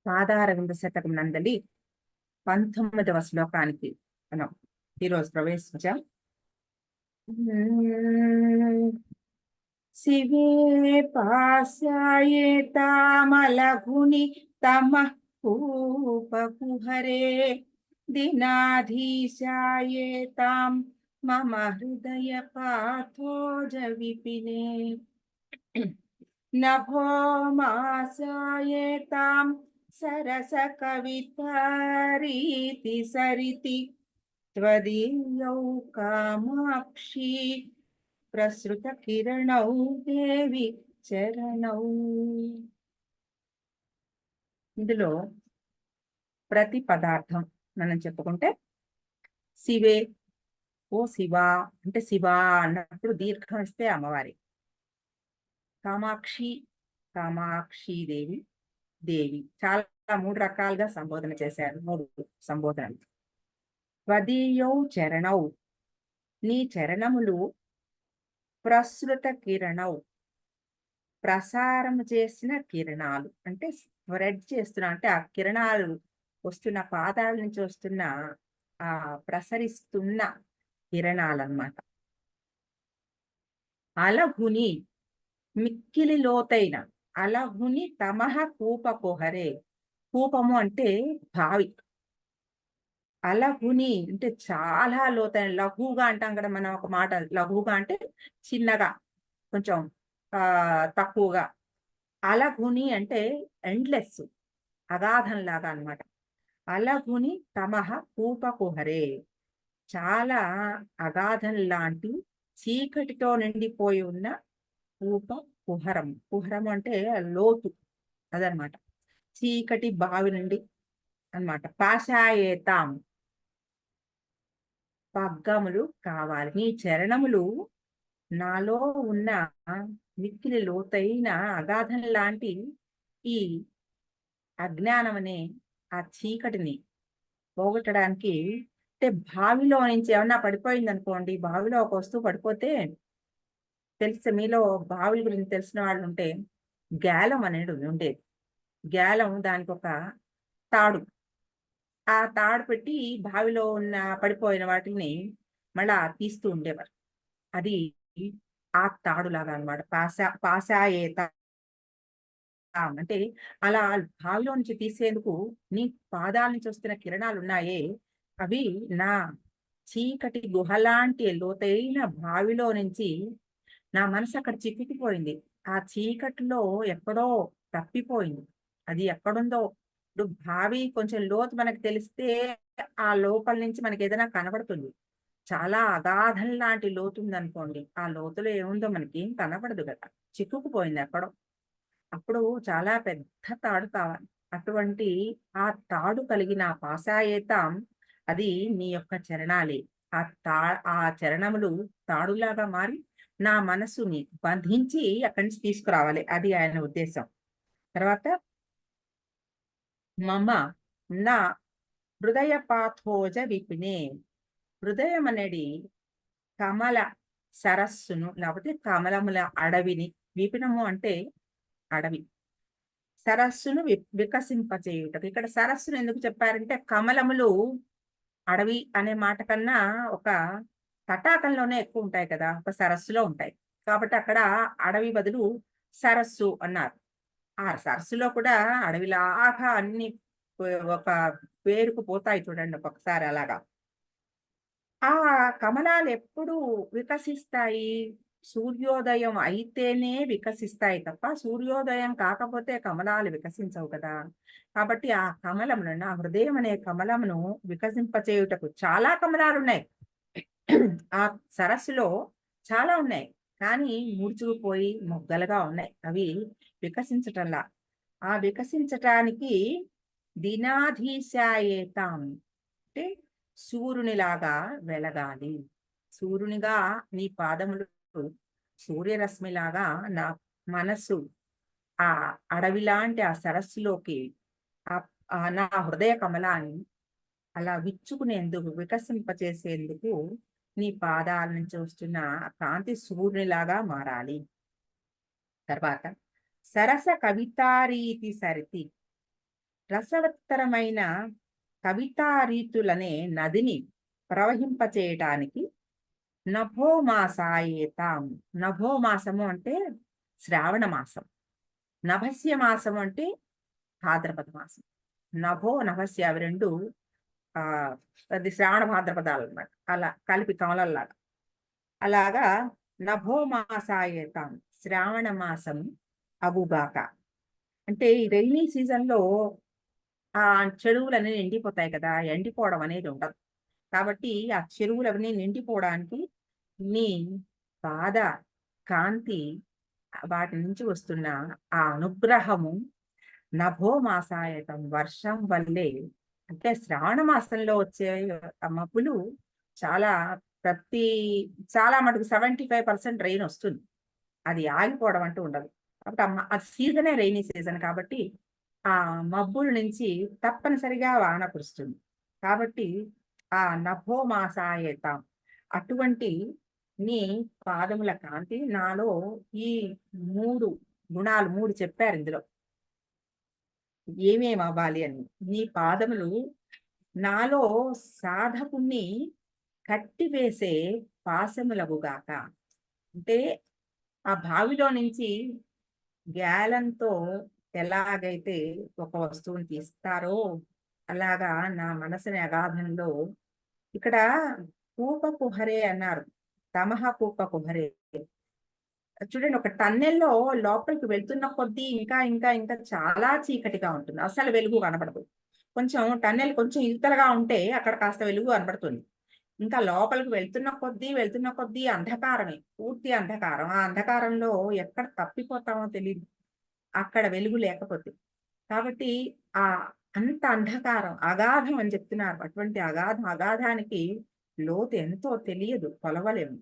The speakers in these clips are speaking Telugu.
పాదారవింద శతకం నందలి 19వ శ్లోకానికి మనం ఈరోజు ప్రవేశించాం. శివే పాస్యాయేతామలఘుని తమః కూపకుహరే దినాధీశాయేతాం మమ హృదయ పాథోజ విపినే నభో మాసాయేతాం సరస కవితారీతి సరితి త్వదీయౌ కామాక్షి ప్రసృత కిరణౌ దేవి చరణౌ. ఇందులో ప్రతి పదార్థం మనం చెప్పుకుంటే శివే, ఓ శివా అంటే శివా అన్నప్పుడు దీర్ఘం ఇస్తే అమ్మవారి. కామాక్షి, కామాక్షి దేవి, దేవి చాలా 3 రకాలుగా సంబోధన చేశారు. 3 సంబోధనలు. త్వదీయౌ చరణౌ, నీ చరణములు ప్రసృత కిరణౌ, ప్రసారం చేసిన కిరణాలు అంటే స్ప్రెడ్ చేస్తున్నా అంటే ఆ కిరణాలు వస్తున్న పాదాల నుంచి వస్తున్న ఆ ప్రసరిస్తున్న కిరణాలు అన్నమాట. అలఘుని, మిక్కిలి లోతైన, అలఘుని తమహ కూపకుహరే, కూపము అంటే బావి, అలఘుని అంటే చాలా లోతైన, లఘువుగా అంటాం కదా మనం ఒక మాట, లఘువుగా అంటే చిన్నగా, కొంచెం తక్కువగా. అలఘుని అంటే ఎండ్లెస్, అగాధం లాగా అనమాట. అలఘుని తమహ కూపకుహరే, చాలా అగాధం లాంటి చీకటితో నిండిపోయి ఉన్న కూప కుహరం. కుహరం అంటే లోతు అదనమాట, చీకటి బావి నుండి అన్నమాట. పాశాయేతాం, పగ్గములు కావాలి. నీ చరణములు నాలో ఉన్న మిక్కిలి లోతైన అగాధం లాంటి ఈ అజ్ఞానం అనే ఆ చీకటిని పోగొట్టడానికి. అంటే బావిలో నుంచి ఏమన్నా పడిపోయింది అనుకోండి, బావిలో ఒక వస్తువు పడిపోతే తెలిసి, మీలో బావిల గురించి తెలిసిన వాళ్ళు ఉంటే, గ్యాలం అనేది ఉండేది. గ్యాలం, దానికి ఒక తాడు, ఆ తాడు పెట్టి బావిలో ఉన్న పడిపోయిన వాటిని మళ్ళా తీస్తూ ఉండేవారు. అది ఆ తాడులాగా అనమాట. పాశాయేత అంటే అలా బావిలో నుంచి తీసేందుకు నీ పాదాల నుంచి వస్తున్న కిరణాలు ఉన్నాయే, అవి నా చీకటి గుహలాంటి లోతైన బావిలో నుంచి నా మనసు అక్కడ చిక్కుకుపోయింది. ఆ చీకటిలో ఎక్కడో తప్పిపోయింది. అది ఎక్కడుందో, ఇప్పుడు బావి కొంచెం లోతు మనకు తెలిస్తే ఆ లోపల నుంచి మనకి ఏదైనా కనబడుతుంది. చాలా అగాధం లాంటి లోతు ఉందనుకోండి, ఆ లోతులో ఏముందో మనకి ఏం కనబడదు కదా, చిక్కుకుపోయింది ఎక్కడో. అప్పుడు చాలా పెద్ద తాడు కావాలి. అటువంటి ఆ తాడు కలిగిన పాశాయేతం, అది నీ యొక్క చరణాలే. ఆ చరణములు తాడులాగా మారి నా మనసుని బంధించి అక్కడి నుంచి తీసుకురావాలి. అది ఆయన ఉద్దేశం. తర్వాత మమ నా హృదయ పాథోజ విపినే, హృదయం అనేది కమల సరస్సును లేకపోతే కమలముల అడవిని, విపినము అంటే అడవి, సరస్సును వికసింపచేయుటకు. ఇక్కడ సరస్సును ఎందుకు చెప్పారంటే, కమలములు అడవి అనే మాట కన్నా ఒక తటాకంలోనే ఎక్కువ ఉంటాయి కదా, ఒక సరస్సులో ఉంటాయి. కాబట్టి అక్కడ అడవి బదులు సరస్సు అన్నారు. ఆ సరస్సులో కూడా అడవిలాగా అన్ని ఒక పేరుకు పోతాయి చూడండి ఒక్కొక్కసారి అలాగా. ఆ కమలాలు ఎప్పుడు వికసిస్తాయి? సూర్యోదయం అయితేనే వికసిస్తాయి తప్ప, సూర్యోదయం కాకపోతే కమలాలు వికసించవు కదా. కాబట్టి ఆ కమలమును, నా హృదయం అనే కమలమును వికసింపచేయుటకు చాలా కమలాలున్నాయి. ఆ సరస్సులో చాలా ఉన్నాయి, కానీ ముడుచుకుపోయి మొగ్గలుగా ఉన్నాయి. అవి వికసించటంలా. ఆ వికసించటానికి దినాధీశాయేతాం అంటే సూర్యునిలాగా వెలగాలి. సూర్యునిగా నీ పాదములు సూర్యరశ్మిలాగా నా మనస్సు ఆ అడవిలాంటి ఆ సరస్సులోకి నా హృదయ కమలాన్ని అలా విచ్చుకునేందుకు, వికసింపచేసేందుకు నీ పాదాల నుంచి వస్తున్న కాంతి సూర్యునిలాగా మారాలి. తర్వాత సరస కవితారీతి సరితి, రసవత్తరమైన కవితా రీతులనే నదిని ప్రవహింపచేయటానికి నభోమాసాయేతాం. నభోమాసము అంటే శ్రావణ మాసం, నభస్య మాసం అంటే భాద్రపద మాసం. నభో నభస్య అవి రెండు ఆ అది శ్రావణ భాద్రపదాలు అన్నమాట. అలా కలిపి కమలల్లాగా. అలాగా నభోమాసాయేతాం శ్రావణ మాసం అగుగాక. అంటే ఈ రైనీ సీజన్ లో ఆ చెరువులన్నీ నిండిపోతాయి కదా, ఎండిపోవడం అనేది ఉండదు. కాబట్టి ఆ చెరువులవన్నీ నిండిపోవడానికి నీ పాద కాంతి, వాటి నుంచి వస్తున్న ఆ అనుగ్రహము నభోమాసాయతం వర్షం వల్లే. అంటే శ్రావణ మాసంలో వచ్చే ఆ మబ్బులు చాలా ప్రతి చాలా మటుకు 75% రెయిన్ వస్తుంది. అది ఆగిపోవడం అంటూ ఉండదు. కాబట్టి ఆ సీజనే రైనీ సీజన్ కాబట్టి ఆ మబ్బుల నుంచి తప్పనిసరిగా వాన కురుస్తుంది. కాబట్టి ఆ నభోమాసాయతాం అటువంటి నీ పాదముల కాంతి నాలో ఈ 3 గుణాలు 3 చెప్పారు ఇందులో. ఏమేమి అవ్వాలి అని. నీ పాదములు నాలో సాధకుణ్ణి కట్టివేసే పాశములగుగాక. అంటే ఆ బావిలో నుంచి గ్యాలంతో ఎలాగైతే ఒక వస్తువుని తీస్తారో అలాగా నా మనసుని అగాధంలో ఇక్కడ కూప కుహరే అన్నారు. తమహ కూప కుహరే. చూడండి, ఒక టన్నెల్లో లోపలికి వెళ్తున్న కొద్దీ ఇంకా ఇంకా ఇంకా చాలా చీకటిగా ఉంటుంది. అసలు వెలుగు కనబడదు. కొంచెం టన్నెల్ కొంచెం ఇవతలగా ఉంటే అక్కడ కాస్త వెలుగు కనబడుతుంది. ఇంకా లోపలికి వెళ్తున్న కొద్దీ అంధకారమే. పూర్తి అంధకారం. ఆ అంధకారంలో ఎక్కడ తప్పిపోతామో తెలీదు, అక్కడ వెలుగు లేకపోతే. కాబట్టి ఆ అంత అంధకారం అగాధం అని చెప్తున్నారు. అటువంటి అగాధానికి లోతు ఎంతో తెలియదు, కొలవలేము.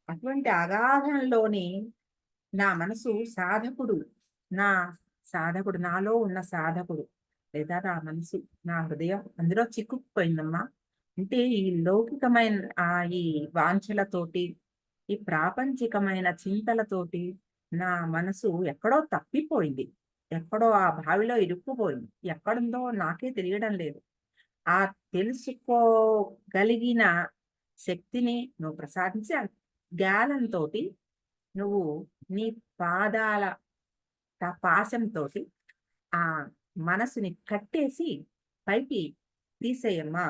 అటువంటి అగాధంలోని నా మనసు సాధకుడు, నా సాధకుడు, నాలో ఉన్న సాధకుడు లేదా నా మనసు, నా హృదయం అందులో చిక్కుకుపోయిందమ్మా. అంటే ఈ లౌకికమైన ఈ వాంఛలతోటి, ఈ ప్రాపంచికమైన చింతలతోటి నా మనసు ఎక్కడో తప్పిపోయింది. ఎక్కడో ఆ బావిలో ఇరుక్కుపోయింది. ఎక్కడుందో నాకే తెలియడం లేదు. ఆ తెలుసుకోగలిగిన శక్తిని నువ్వు ప్రసాదించి ఆ జ్ఞానంతోటి నువ్వు నీ పాదాల పాశంతోటి ఆ మనసుని కట్టేసి పైకి తీసేయమ్మా.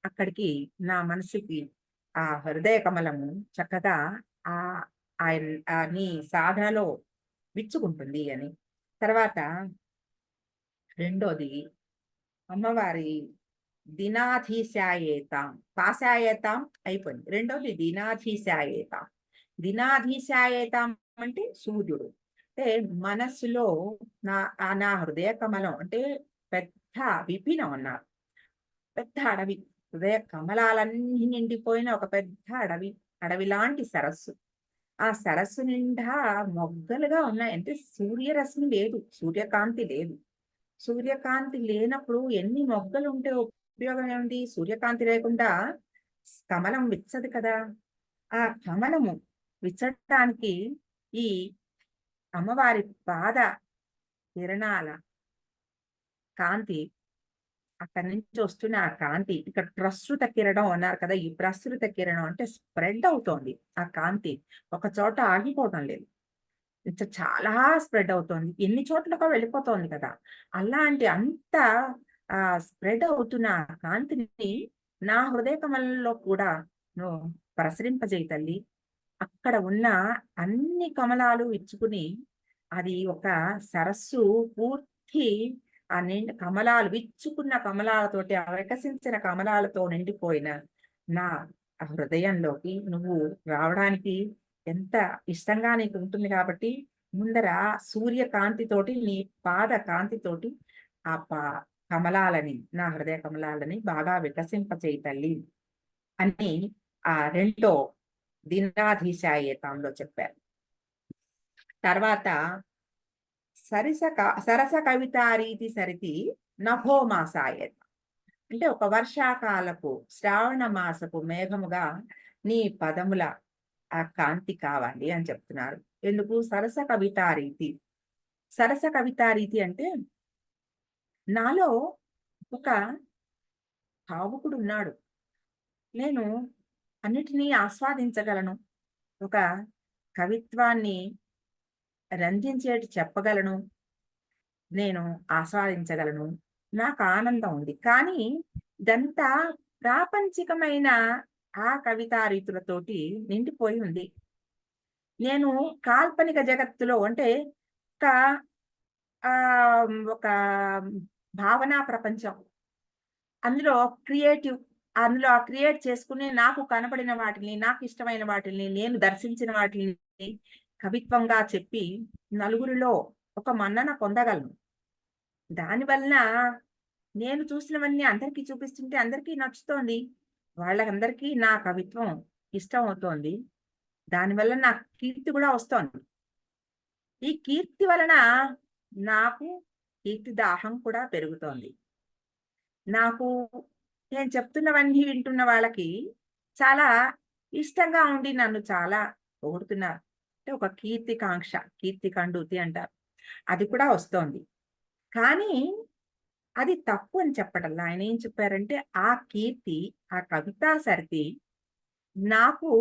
అక్కడికి నా మనసుకి ఆ హృదయ కమలము చక్కగా ఆ ఆయన నీ సాధనలో విచ్చుకుంటుంది అని. తర్వాత రెండోది అమ్మవారి దినాధీశాయేతాం. పాశాయేతాం అయిపోయింది. రెండోది దినాధీశాయేతాం. దినాధీశాయేతాం అంటే సూర్యుడు. అంటే మనస్సులో నా హృదయ కమలం అంటే పెద్ద విపినం అన్నారు. పెద్ద అడవి. హృదయ కమలాలన్నీ నిండిపోయిన ఒక పెద్ద అడవి. అడవి లాంటి సరస్సు. ఆ సరస్సు నిండా మొగ్గలుగా ఉన్నాయి. అంటే సూర్యరశ్మి లేదు, సూర్యకాంతి లేదు. సూర్యకాంతి లేనప్పుడు ఎన్ని మొగ్గలు ఉంటే ఉపయోగం ఏమిటి? సూర్యకాంతి లేకుండా కమలం విచ్చదు కదా. ఆ కమలము విచ్చటానికి ఈ అమ్మవారి పాద కిరణాల కాంతి, అక్కడి నుంచి వస్తున్న ఆ కాంతి ఇక్కడ ప్రసృత కిరణం అన్నారు కదా. ఈ ప్రసృత కిరణం అంటే స్ప్రెడ్ అవుతోంది ఆ కాంతి, ఒక చోట ఆగిపోవటం లేదు. చాలా స్ప్రెడ్ అవుతోంది. ఎన్ని చోట్లకో వెళ్ళిపోతోంది కదా. అలాంటి అంత స్ప్రెడ్ అవుతున్న ఆ కాంతిని నా హృదయ కమలంలో కూడా నువ్వు ప్రసరింపజేయి తల్లి. అక్కడ ఉన్న అన్ని కమలాలు ఇచ్చుకుని అది ఒక సరస్సు పూర్తి ఆ నిండు కమలాలు విచ్చుకున్న కమలాలతోటి, ఆ వికసించిన కమలాలతో నిండిపోయిన నా హృదయంలోకి నువ్వు రావడానికి ఎంత ఇష్టంగా నీకు ఉంటుంది. కాబట్టి ముందర సూర్యకాంతితోటి నీ పాద కాంతితోటి ఆ కమలాలని, నా హృదయ కమలాలని బాగా వికసింపచేయి తల్లి అని ఆ రెండో దినాధీశాయేతంలో చెప్పారు. తర్వాత సరస కవితారీతి సరితి నభోమాసాయేత. అంటే ఒక వర్షాకాలపు శ్రావణ మాసపు మేఘముగా నీ పదముల ఆ కాంతి కావాలి అని చెప్తున్నారు. ఎందుకు? సరస కవితారీతి. సరస కవితారీతి అంటే నాలో ఒక భావుకుడు ఉన్నాడు. నేను అన్నిటినీ ఆస్వాదించగలను. ఒక కవిత్వాన్ని రంజించేటి చెప్పగలను. నేను ఆస్వాదించగలను. నాకు ఆనందం ఉంది. కానీ ఇదంతా ప్రాపంచికమైన ఆ కవితా రీతులతోటి నిండిపోయి ఉంది. నేను కాల్పనిక జగత్తులో అంటే ఒక ఒక భావనా ప్రపంచం. అందులో క్రియేటివ్ అందులో క్రియేట్ చేసుకుని నాకు కనపడిన వాటిని, నాకు ఇష్టమైన వాటిల్ని, నేను దర్శించిన వాటిల్ని కవిత్వంగా చెప్పి నలుగురిలో ఒక మన్నన పొందగలను. దానివలన నేను చూసినవన్నీ అందరికీ చూపిస్తుంటే అందరికీ నచ్చుతోంది. వాళ్ళకందరికీ నా కవిత్వం ఇష్టం అవుతోంది. దానివల్ల నాకు కీర్తి కూడా వస్తోంది. ఈ కీర్తి వలన నాకు కీర్తి దాహం కూడా పెరుగుతోంది. నాకు నేను చెప్తున్నవన్నీ వింటున్న వాళ్ళకి చాలా ఇష్టంగా ఉండి నన్ను చాలా పొగుడుతున్నారు. అంటే ఒక కీర్తికాంక్ష, కీర్తి కండూతి అంటారు. అది కూడా వస్తోంది. కానీ అది తప్పు అని చెప్పటంలా. ఆయనేం చెప్పారంటే, ఆ కీర్తి, ఆ కవితా సరితి నాకు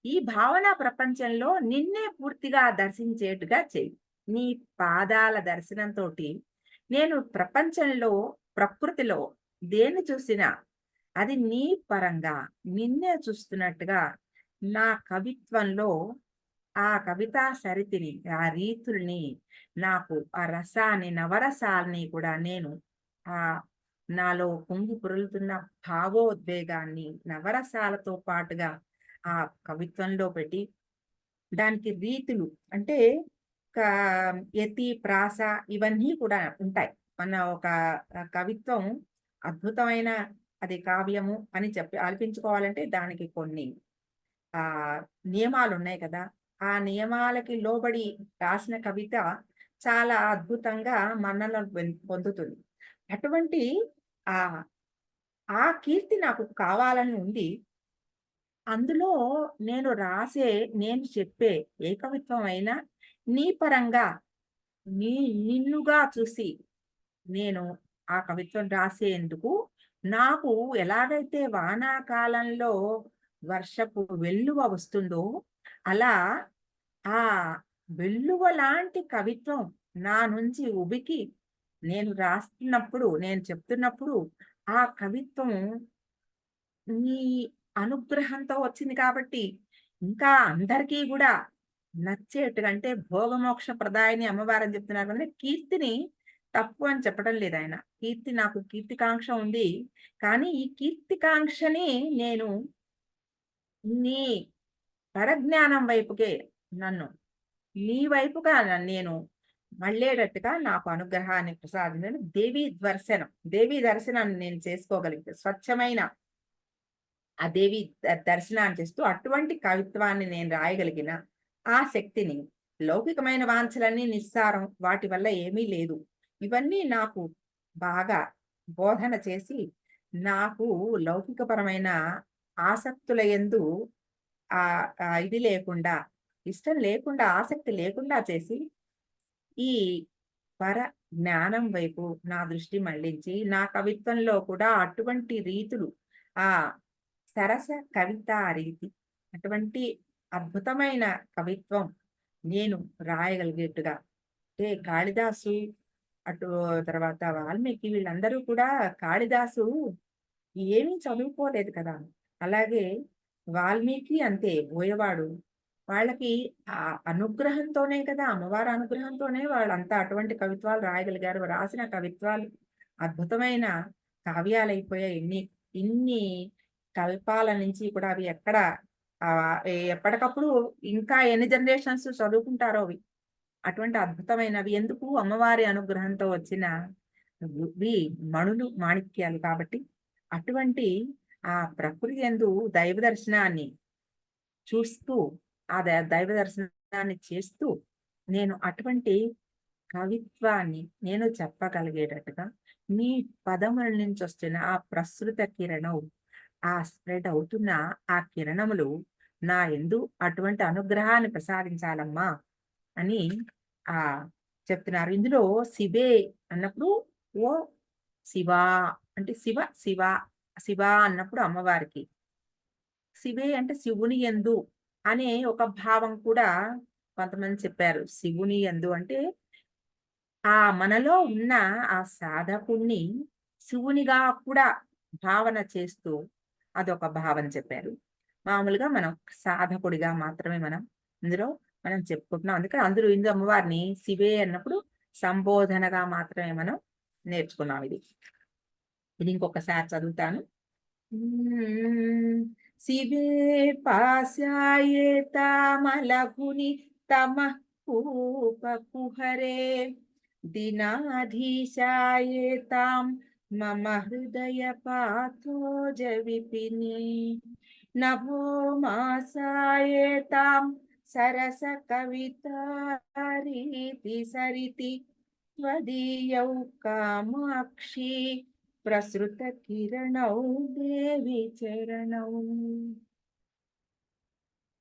ఈ భావనా ప్రపంచంలో నిన్నే పూర్తిగా దర్శించేట్టుగా చెయ్యి. నీ పాదాల దర్శనంతోటి నేను ప్రపంచంలో, ప్రకృతిలో దేన్ని చూసినా అది నీ పరంగా నిన్నే చూస్తున్నట్టుగా నా కవిత్వంలో ఆ కవితా సరితిని, ఆ రీతుల్ని, నాకు ఆ రసాన్ని, నవరసాల్ని కూడా నేను నాలో పొంగి పొర్లుతున్న భావోద్వేగాన్ని నవరసాలతో పాటుగా ఆ కవిత్వంలో పెట్టి, దానికి రీతులు అంటే కా యతి, ప్రాస ఇవన్నీ కూడా ఉంటాయి. మన ఒక కవిత్వం అద్భుతమైన అది కావ్యము అని చెప్పి అనిపించుకోవాలంటే దానికి కొన్ని నియమాలున్నాయి కదా! ఆ నియమాలకి లోబడి రాసిన కవిత చాలా అద్భుతంగా మన్ననలు పొందుతుంది. అటువంటి ఆహ్, ఆ కీర్తి నాకు కావాలని ఉంది. అందులో నేను రాసే, నేను చెప్పే ఏ కవిత్వం అయినా నీ పరంగా, నీ నిన్నుగా చూసి నేను ఆ కవిత్వం రాసేందుకు నాకు ఎలాగైతే వానాకాలంలో వర్షపు వెల్లువ వస్తుందో, అలా ఆ వెల్లువ లాంటి కవిత్వం నా నుంచి ఉబికి నేను రాస్తున్నప్పుడు, నేను చెప్తున్నప్పుడు ఆ కవిత్వం నీ అనుగ్రహంతో వచ్చింది కాబట్టి, ఇంకా అందరికీ గూడా నచ్చేట్టుగా అంటే భోగమోక్ష ప్రదాయిని అమ్మవారని చెప్తున్నారు కదండీ! కీర్తిని తప్పు అని చెప్పడం లేదాయన. నాకు కీర్తికాంక్ష ఉంది. కానీ ఈ కీర్తికాంక్షని నేను నీ పరజ్ఞానం వైపుకే నన్ను నీ వైపుగా నేను మళ్ళేటట్టుగా నాకు అనుగ్రహాన్ని ప్రసాదించండి. దేవీ దర్శనాన్ని నేను చేసుకోగలిగితే స్వచ్ఛమైన ఆ దేవి దర్శనాన్ని చేస్తూ అటువంటి కవిత్వాన్ని నేను రాయగలిగిన ఆ శక్తిని లౌకికమైన వాంఛలన్నీ నిస్సారం. వాటి వల్ల ఏమీ లేదు. ఇవన్నీ నాకు బాగా బోధన చేసి, నాకు లౌకికపరమైన ఆసక్తుల యందు ఇది లేకుండా, ఇష్టం లేకుండా, ఆసక్తి లేకుండా చేసి, ఈ పర జ్ఞానం వైపు నా దృష్టి మళ్లించి, నా కవిత్వంలో కూడా అటువంటి రీతులు ఆ సరస కవితా రీతి, అటువంటి అద్భుతమైన కవిత్వం నేను రాయగలిగేట్టుగా అంటే కాళిదాసు, అటు తర్వాత వాల్మీకి వీళ్ళందరూ కూడా కాళిదాసు ఏమీ చదువుకోలేదు కదా! అలాగే వాల్మీకి అంతే బోయవాడు. వాళ్ళకి ఆ అనుగ్రహంతోనే కదా! అమ్మవారి అనుగ్రహంతోనే వాళ్ళంతా అటువంటి కవిత్వాలు రాయగలిగారు. రాసిన కవిత్వాలు అద్భుతమైన కావ్యాలయిపోయాయి. ఇన్ని కల్పాల నుంచి కూడా అవి ఎక్కడ ఎప్పటికప్పుడు ఇంకా ఎన్ని జనరేషన్స్ చదువుకుంటారో అవి. అటువంటి అద్భుతమైనవి ఎందుకు అమ్మవారి అనుగ్రహంతో వచ్చిన ఇవి మణులు, మాణిక్యాలు కాబట్టి అటువంటి ఆ ప్రకృతి యందు దైవ దర్శనాన్ని చూస్తూ, ఆ దైవ దర్శనాన్ని చేస్తూ, నేను అటువంటి కవిత్వాన్ని నేను చెప్పగలిగేటట్టుగా, మీ పదముల నుంచి వస్తున్న ఆ ప్రసృత కిరణం, ఆ స్ప్రెడ్ అవుతున్న ఆ కిరణములు నా యందు అటువంటి అనుగ్రహాన్ని ప్రసాదించాలమ్మా అని చెప్తున్నారు. ఇందులో శిబే అన్నప్పుడు ఓ శివా అంటే శివ శివ శివ అన్నప్పుడు అమ్మవారికి, శివే అంటే శివుని యందు అనే ఒక భావం కూడా కొంతమంది చెప్పారు. శివుని యందు అంటే ఆ మనలో ఉన్న ఆ సాధకుడిని శివునిగా కూడా భావన చేస్తూ అదొక భావన చెప్పారు. మామూలుగా మనం సాధకుడిగా మాత్రమే ఇందులో మనం చెప్పుకుంటున్నాం. అందుకని అందరూ ఇందు అమ్మవారిని శివే అన్నప్పుడు సంబోధనగా మాత్రమే మనం నేర్చుకున్నాం ఇది. ఇది ఇంకొకసారి చదువుతాను. శివే పాస్యాయేతామలగుని తమః కూపకుహరే దినాధీశాయేతాం మమ హృదయ పాథోజ విపిని నభో మాసాయేతాం సరస కవితారీతి సరితి त्वदीयौ कामाक्षी प्रसृत किरणौ देवी चरणौ।